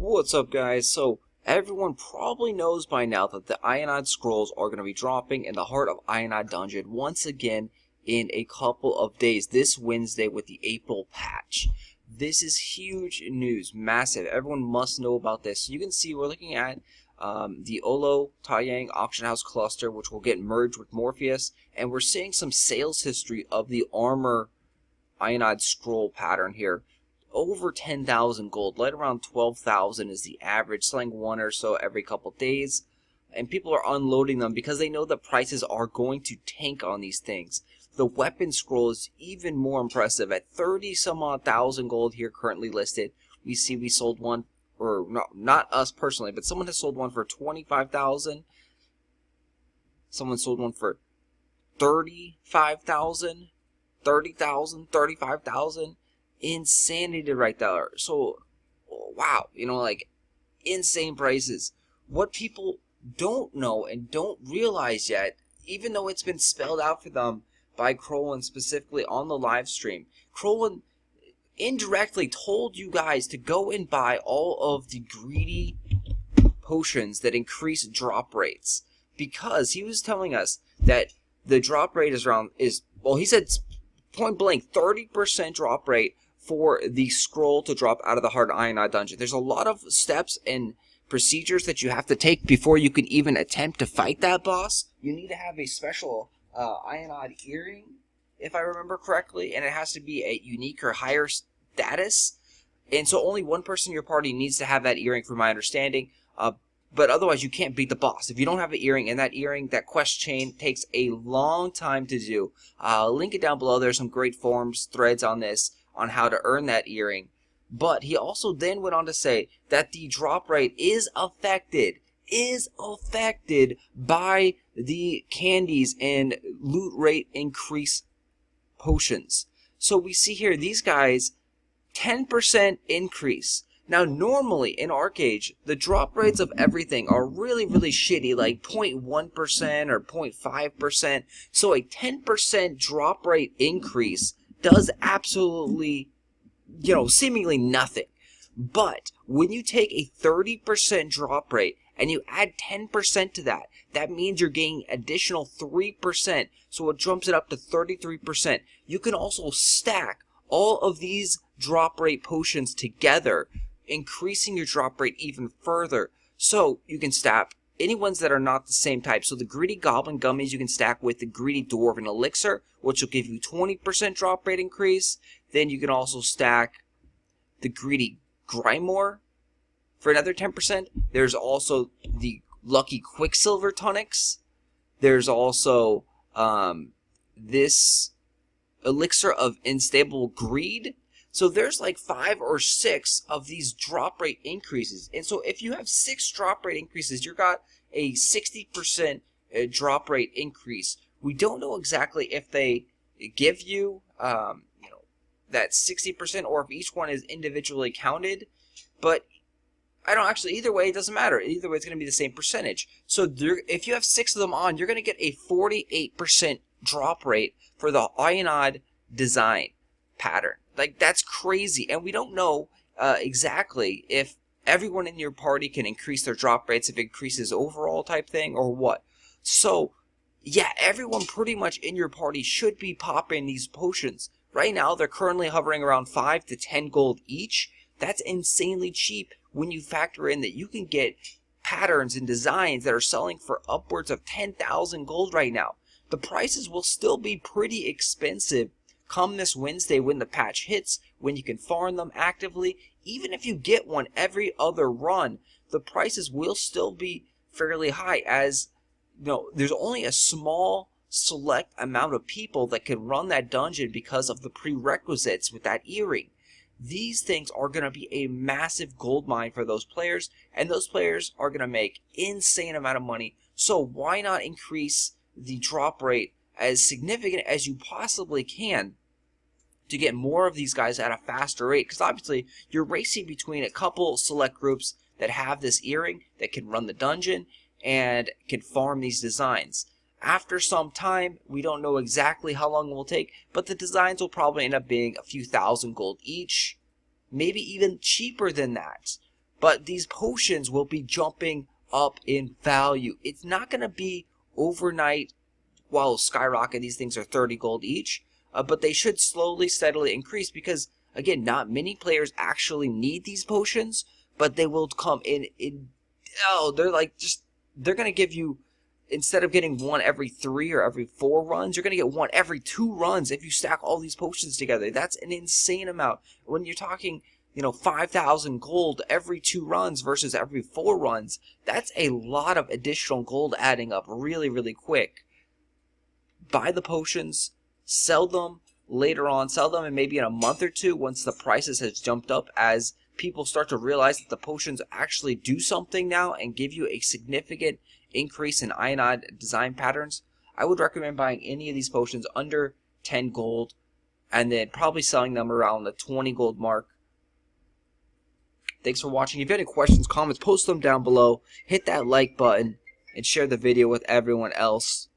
What's up, guys? So everyone probably knows by now that the Ayanad scrolls are going to be dropping in the Heart of Ayanad Dungeon once again in a couple of days, this Wednesday with the April patch. This is huge news, massive. Everyone must know about this. So you can see we're looking at the Olo Taiyang auction house cluster, which will get merged with Morpheus, and we're seeing some sales history of the armor Ayanad scroll pattern here. Over 10,000 gold, right around 12,000 is the average, selling one or so every couple days. And people are unloading them because they know the prices are going to tank on these things. The weapon scroll is even more impressive at 30 some odd thousand gold here currently listed. We see we sold one, or not us personally, but someone has sold one for 25,000. Someone sold one for 35,000, 30,000, 35,000. Insanity right there. So wow, like insane prices. What people don't know and don't realize yet, even though it's been spelled out for them by Crowlin specifically on the live stream, Crowlin indirectly told you guys to go and buy all of the greedy potions that increase drop rates, because he was telling us that the drop rate he said point blank 30% drop rate for the scroll to drop out of the Heart of Ayanad Dungeon. There's a lot of steps and procedures that you have to take before you can even attempt to fight that boss. You need to have a special Ayanad earring, if I remember correctly, and it has to be a unique or higher status. And so only one person in your party needs to have that earring, from my understanding. But otherwise, you can't beat the boss if you don't have an earring. And that earring, that quest chain, takes a long time to do. I'll link it down below. There's some great forums, threads on this, on how to earn that earring. But he also then went on to say that the drop rate is affected by the candies and loot rate increase potions. So we see here, these guys, 10% increase. Now, normally in archeage, the drop rates of everything are really, really shitty, like 0.1% or 0.5%. So a 10% drop rate increase does absolutely, seemingly nothing. But when you take a 30% drop rate and you add 10% to that, that means you're gaining additional 3%. So it jumps it up to 33%. You can also stack all of these drop rate potions together, increasing your drop rate even further. So you can stack any ones that are not the same type. So the greedy goblin gummies you can stack with the greedy dwarven elixir, which will give you 20% drop rate increase. Then you can also stack the greedy grimoire for another 10%. There's also the lucky quicksilver tonics. There's also this elixir of unstable greed. So there's like 5 or 6 of these drop rate increases. And so if you have 6 drop rate increases, you've got a 60% drop rate increase. We don't know exactly if they give you, that 60% or if each one is individually counted. But I don't actually, either way, it doesn't matter. Either way, it's going to be the same percentage. So if you have 6 of them on, you're going to get a 48% drop rate for the Ayanad design pattern. Like, that's crazy. And we don't know exactly if everyone in your party can increase their drop rates, if it increases overall type thing or what. So, yeah, everyone pretty much in your party should be popping these potions. Right now, they're currently hovering around 5 to 10 gold each. That's insanely cheap when you factor in that you can get patterns and designs that are selling for upwards of 10,000 gold right now. The prices will still be pretty expensive come this Wednesday when the patch hits, when you can farm them actively. Even if you get one every other run, the prices will still be fairly high, as there's only a small select amount of people that can run that dungeon because of the prerequisites with that earring. These things are going to be a massive gold mine for those players, and those players are going to make insane amount of money. So why not increase the drop rate as significant as you possibly can to get more of these guys at a faster rate? Because obviously you're racing between a couple select groups that have this earring, that can run the dungeon and can farm these designs. After some time, we don't know exactly how long it will take, but the designs will probably end up being a few thousand gold each, maybe even cheaper than that. but these potions will be jumping up in value. It's not going to be overnight, well, skyrocket. These things are 30 gold each, but they should slowly, steadily increase because, again, not many players actually need these potions, but they will come in they're like they're going to give you, instead of getting one every 3 or every 4 runs, you're going to get one every 2 runs if you stack all these potions together. That's an insane amount. When you're talking, 5,000 gold every 2 runs versus every 4 runs, that's a lot of additional gold adding up really, really quick. Buy the potions, sell them later on, sell them and maybe in a month or 2 once the prices has jumped up, as people start to realize that the potions actually do something now and give you a significant increase in Ayanad design patterns. I would recommend buying any of these potions under 10 gold and then probably selling them around the 20 gold mark. Thanks for watching. If you have any questions, comments, post them down below. Hit that like button and share the video with everyone else.